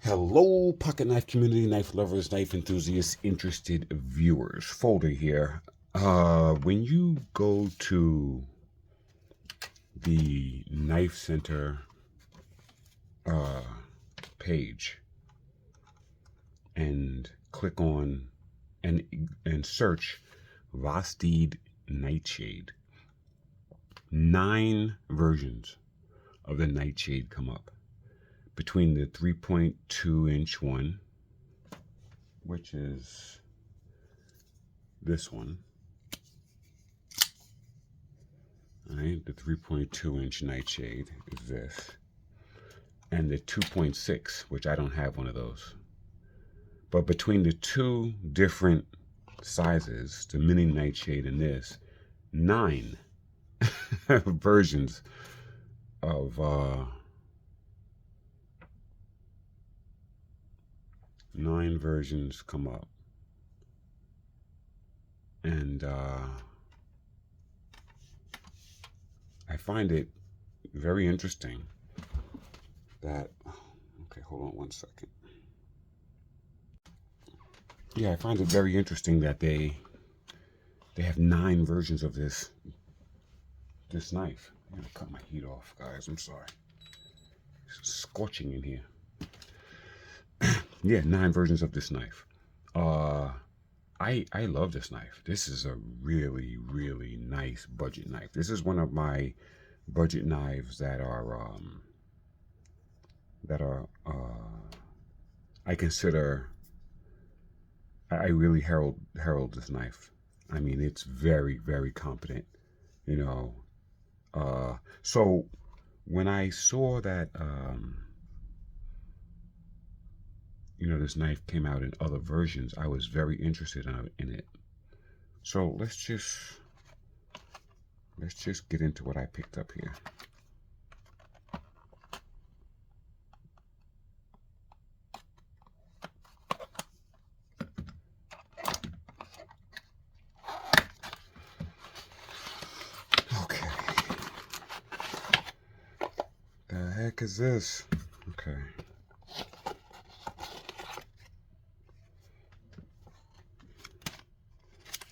Hello, pocket knife community, knife lovers, knife enthusiasts, interested viewers. Folder here. When you go to the Knife Center page and click on and search Vosteed Nightshade, 9 versions of the Nightshade come up. Between the 3.2 inch one, which is this one, right? The 3.2 inch Nightshade is this, and the 2.6, which I don't have one of those. But between the two different sizes, the mini Nightshade and this, 9 versions of 9 versions come up. And I find it very interesting that, okay, hold on one second. Yeah, I find it very interesting that they have 9 versions of this knife. I'm gonna cut my heat off, guys. I'm sorry. It's scorching in here. Yeah, 9 versions of this knife. I love this knife. This is a really, really nice budget knife. This is one of my budget knives that are I consider. I really herald this knife. I mean, it's very, very competent. You know. So when I saw that this knife came out in other versions, I was very interested in it. So let's just get into what I picked up here. Okay. The heck is this? Okay.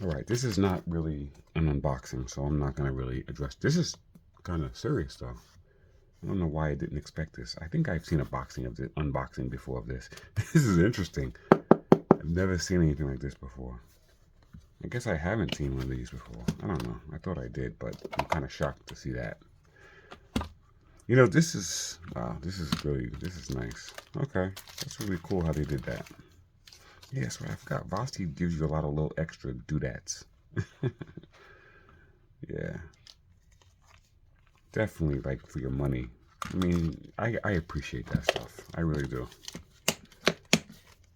All right, this is not really an unboxing, so I'm not going to really address. This is kind of serious, though. I don't know why I didn't expect this. I think I've seen a unboxing before of this. This is interesting. I've never seen anything like this before. I guess I haven't seen one of these before. I don't know. I thought I did, but I'm kind of shocked to see that. You know, this is, wow, this is nice. Okay, that's really cool how they did that. Yes, I forgot. Vosteed gives you a lot of little extra doodads. Yeah. Definitely, like, for your money. I mean, I appreciate that stuff. I really do.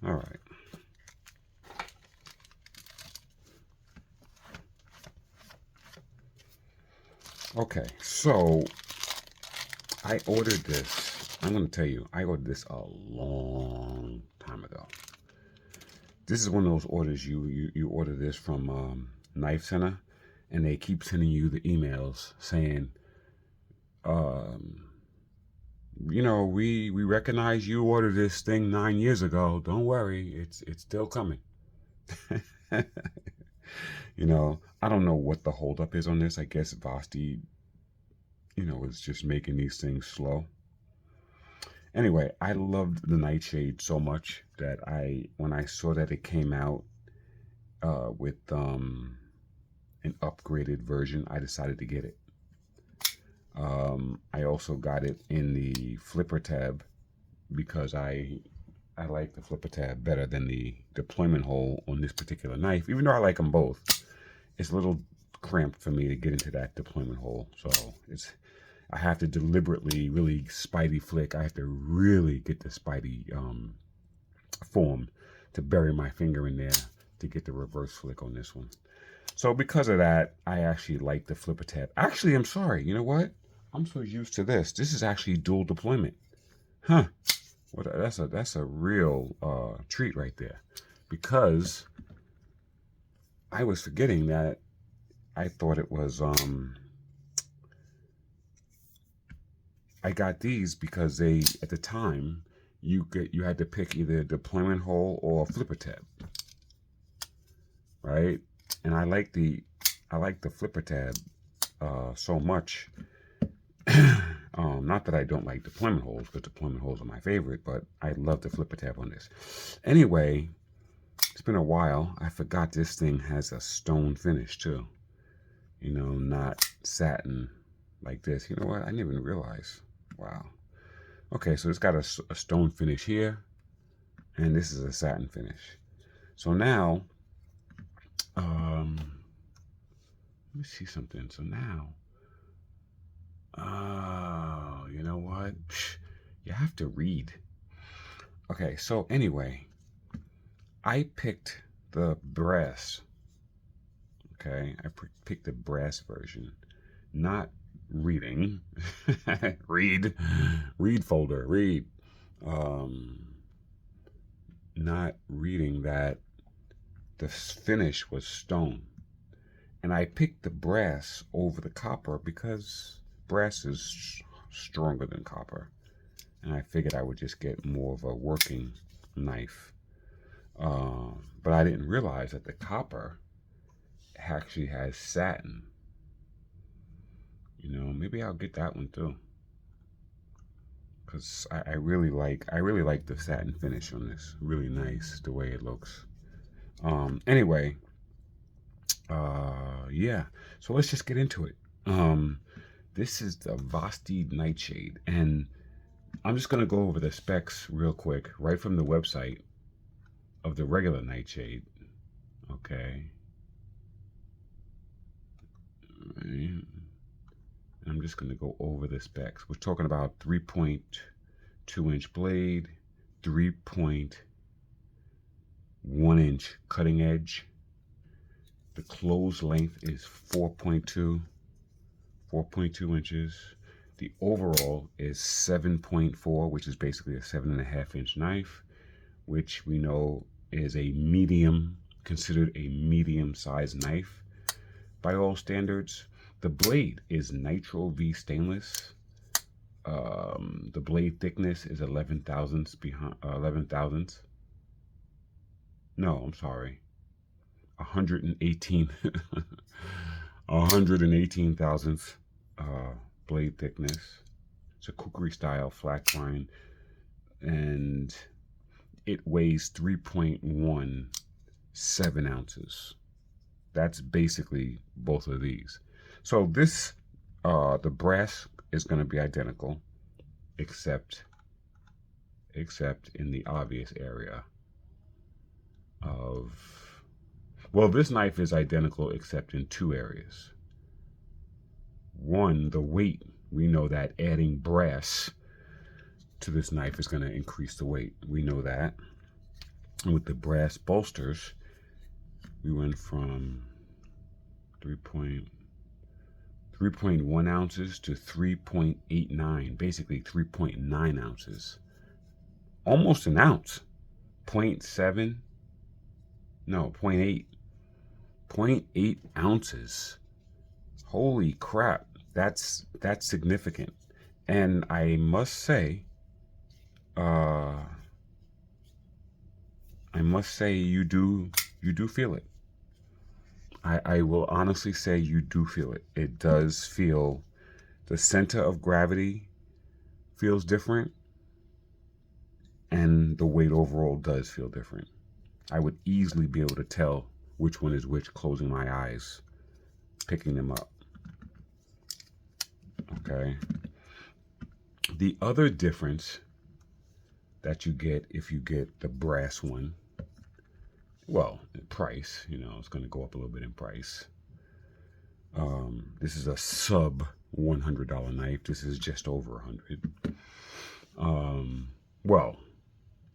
All right. Okay, so I ordered this. I'm going to tell you, I ordered this a long time ago. This is one of those orders you order this from Knife Center, and they keep sending you the emails saying, we recognize you ordered this thing 9 years ago. Don't worry, it's still coming. I don't know what the holdup is on this. I guess Vosteed, is just making these things slow. Anyway, I loved the Nightshade so much that when I saw that it came out with an upgraded version, I decided to get it. I also got it in the flipper tab because I like the flipper tab better than the deployment hole on this particular knife. Even though I like them both, it's a little cramped for me to get into that deployment hole. So I have to deliberately really spidey flick. I have to really get the spidey form to bury my finger in there to get the reverse flick on this one. So because of that, I actually like the flipper tab. Actually, I'm sorry. You know what? I'm so used to this. This is actually dual deployment. Huh. That's a real treat right there. Because I was forgetting that I thought it was I got these because they, at the time, you had to pick either a deployment hole or a flipper tab, right? And I like the flipper tab so much. Not that I don't like deployment holes, because deployment holes are my favorite, but I love the flipper tab on this. Anyway, it's been a while. I forgot this thing has a stone finish too. You know, not satin like this. You know what? I didn't even realize. Wow. Okay, so it's got a stone finish here, and this is a satin finish. So now, let me see something. So now, oh, you know what? You have to read. Okay, so anyway, I picked the brass. Okay, I picked the brass version, not reading. read folder, read. Not reading that the finish was stone. And I picked the brass over the copper because brass is stronger than copper. And I figured I would just get more of a working knife. But I didn't realize that the copper actually has satin. You know, maybe I'll get that one too. Because I really like the satin finish on this. Really nice the way it looks. Anyway, yeah. So let's just get into it. This is the Vosteed Nightshade, and I'm just gonna go over the specs real quick, right from the website of the regular Nightshade. Okay. Right. I'm just gonna go over the specs. We're talking about 3.2-inch blade, 3.1-inch cutting edge. The close length is 4.2 inches. The overall is 7.4, which is basically a 7.5-inch knife, which we know is a medium, considered a medium-sized knife by all standards. The blade is Nitro V stainless. The blade thickness is 11 thousandths. No, I'm sorry. 118 thousandths blade thickness. It's a kukri style flat grind, and it weighs 3.17 ounces. That's basically both of these. So this, the brass is going to be identical, except in the obvious area of, well, this knife is identical except in two areas. One, the weight. We know that adding brass to this knife is going to increase the weight. We know that. And with the brass bolsters, we went from 3.1 ounces to 3.89, basically 3.9 ounces. Almost an ounce. 0.7, no, 0.8. 0.8 ounces. Holy crap. That's significant. And I must say, you do feel it. I will honestly say you do feel it. It does feel, the center of gravity feels different, and the weight overall does feel different. I would easily be able to tell which one is which, closing my eyes, picking them up. Okay. The other difference that you get if you get the brass one, well, price, you know, it's going to go up a little bit in price. This is a sub $100 knife. This is just over $100. Well,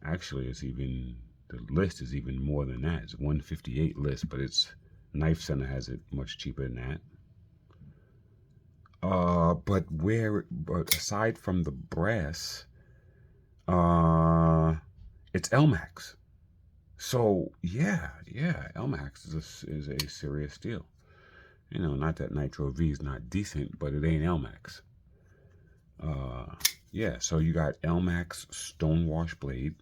actually, it's even, the list is even more than that. It's $158 list, but it's Knife Center has it much cheaper than that. But aside from the brass, it's Elmax. So yeah, Elmax is a serious deal. You know, not that Nitro V is not decent, but it ain't Elmax. Yeah, so you got Elmax Stonewash blade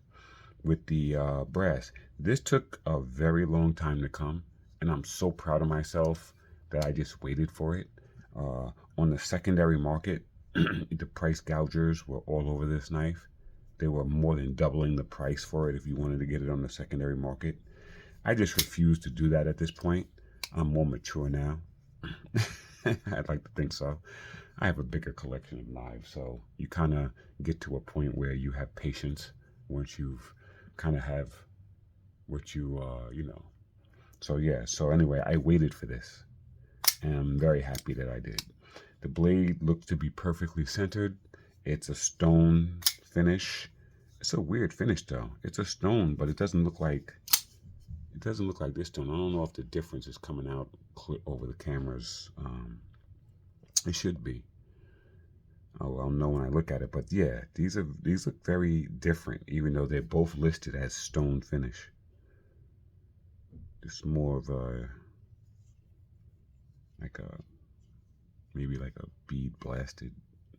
with the brass. This took a very long time to come, and I'm so proud of myself that I just waited for it. On the secondary market, the price gougers were all over this knife. They were more than doubling the price for it if you wanted to get it on the secondary market. I just refuse to do that at this point. I'm more mature now. I'd like to think so. I have a bigger collection of knives, so you kind of get to a point where you have patience once you've kind of have what you. So yeah, so anyway, I waited for this, and I'm very happy that I did. The blade looks to be perfectly centered. It's a stone finish. It's a weird finish though. It's a stone, but it doesn't look like this stone. I don't know if the difference is coming out over the cameras. It should be. I'll know when I look at it. But yeah, these look very different, even though they're both listed as stone finish. It's more of a maybe like a bead blasted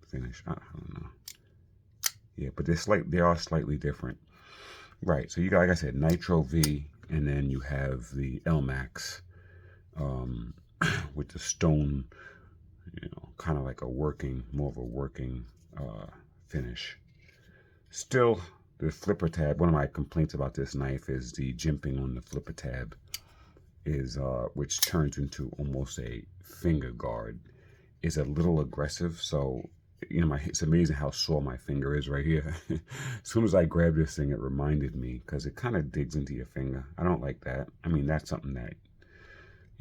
finish. I don't know. Yeah, but they are slightly different. Right. So you got, like I said, Nitro V, and then you have the Elmax with the stone, kind of like more of a working finish. Still, the flipper tab. One of my complaints about this knife is the jimping on the flipper tab is which turns into almost a finger guard, is a little aggressive. So it's amazing how sore my finger is right here. As soon as I grabbed this thing, it reminded me because it kind of digs into your finger. I don't like that. I mean, that's something that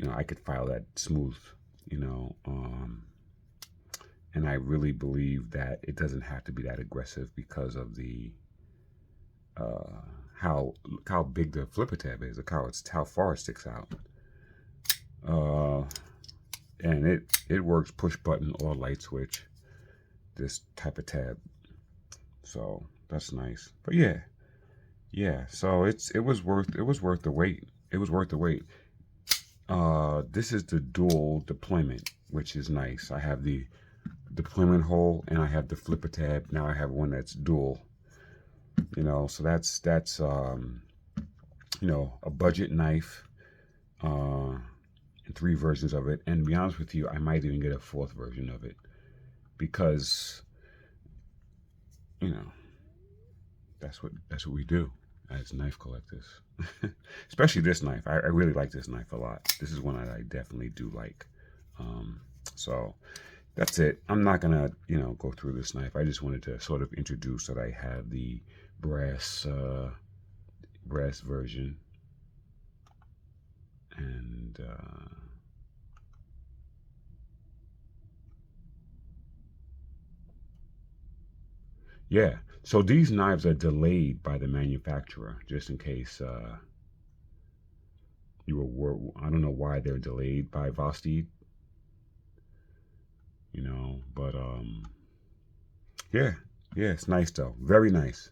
I could file that smooth. And I really believe that it doesn't have to be that aggressive because of the how big the flipper tab is, how far it sticks out. And it works push button or light switch, this type of tab. So that's nice. But yeah. So it was worth the wait. It was worth the wait. This is the dual deployment, which is nice. I have the deployment hole and I have the flipper tab. Now I have one that's dual. So that's a budget knife. And 3 versions of it. And to be honest with you, I might even get a 4th version of it because that's what we do as knife collectors. Especially this knife. I really like this knife a lot. This is one that I definitely do like. So that's it. I'm not gonna go through this knife. I just wanted to sort of introduce that I have the brass version. And yeah, so these knives are delayed by the manufacturer, just in case you were. I don't know why they're delayed by Vosteed, but yeah, it's nice though, very nice,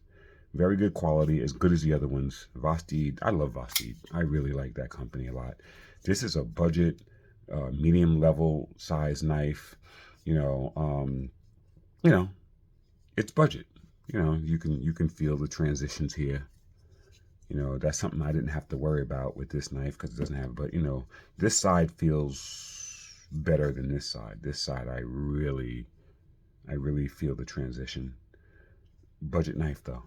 very good quality, as good as the other ones. Vosteed, I love Vosteed. I really like that company a lot. This is a budget, medium level size knife. You know, it's budget. You can feel the transitions here. That's something I didn't have to worry about with this knife because it doesn't have. But this side feels better than this side. This side, I really feel the transition. Budget knife though.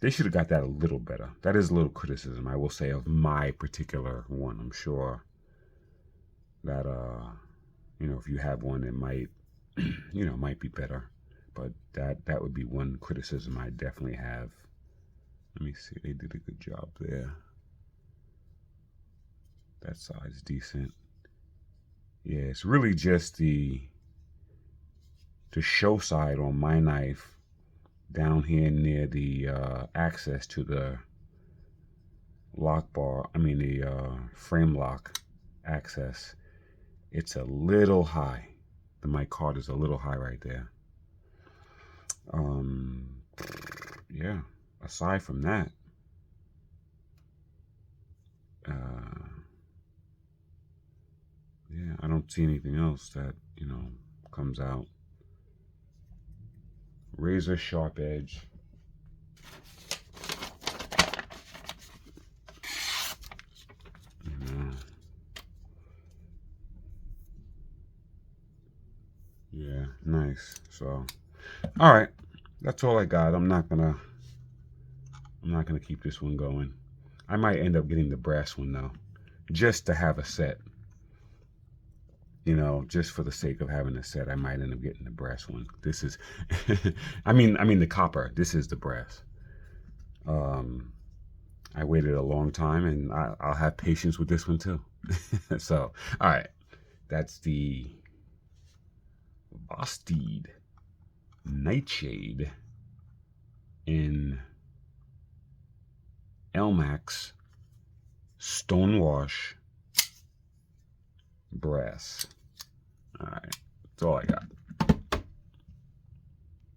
They should have got that a little better. That is a little criticism, I will say, of my particular one. I'm sure that if you have one, it might might be better. But that would be one criticism I definitely have. Let me see. They did a good job there. That side's decent. Yeah, it's really just the show side on my knife down here near the access to the lock bar. I mean the frame lock access. It's a little high. The mic card is a little high right there. Yeah, aside from that, yeah, I don't see anything else that comes out. razor sharp edge. Yeah, nice. So, all right, that's all I got. I'm not gonna keep this one going. I might end up getting the brass one though, just to have a set. You know, just for the sake of having a set, I might end up getting the brass one. This is, I mean the copper. This is the brass. I waited a long time, and I'll have patience with this one too. So, all right, that's the Vosteed Nightshade in Elmax Stonewash brass. All right, that's all I got.